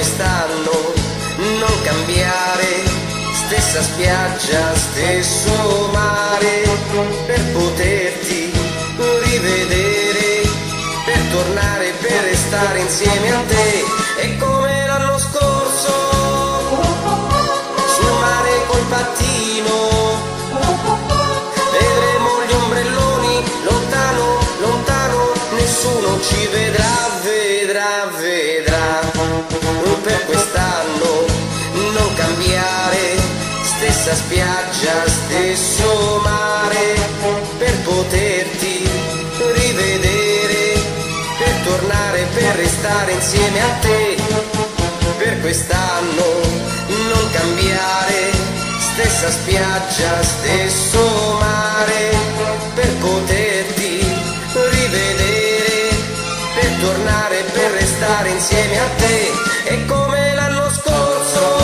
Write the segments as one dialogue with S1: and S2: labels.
S1: quest'anno non cambiare, stessa spiaggia, stesso mare, per poterti rivedere, per tornare, per restare insieme a te. E come l'anno scorso, sul mare col pattino, vedremo gli ombrelloni, lontano, lontano, nessuno ci vedrà, vedrà, vedrà. Per quest'anno non cambiare, stessa spiaggia, stesso mare, per poterti rivedere, per tornare, per restare insieme a te. Per quest'anno non cambiare, stessa spiaggia, stesso mare, per poterti rivedere, per tornare, per restare insieme a te. E come l'anno scorso,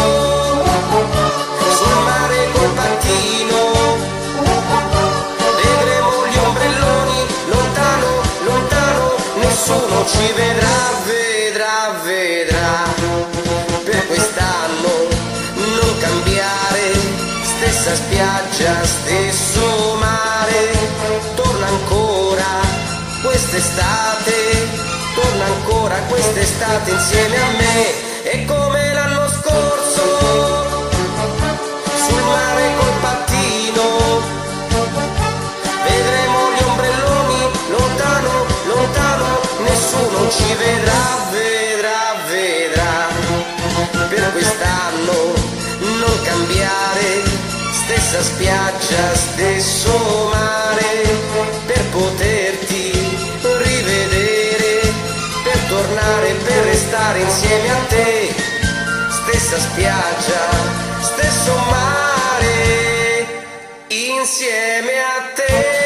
S1: sul mare col pattino, vedremo gli ombrelloni, lontano, lontano, nessuno ci vedrà, vedrà, vedrà. Per quest'anno non cambiare, stessa spiaggia, stesso mare, torna ancora quest'estate, torna ancora quest'estate insieme a me. E come l'anno scorso, sul mare col pattino, vedremo gli ombrelloni, lontano, lontano, nessuno ci vedrà, vedrà, vedrà. Per quest'anno non cambiare, stessa spiaggia, stesso mare, per poterti rivedere, per tornare, per restare insieme a te. Stessa spiaggia, stesso mare, insieme a te.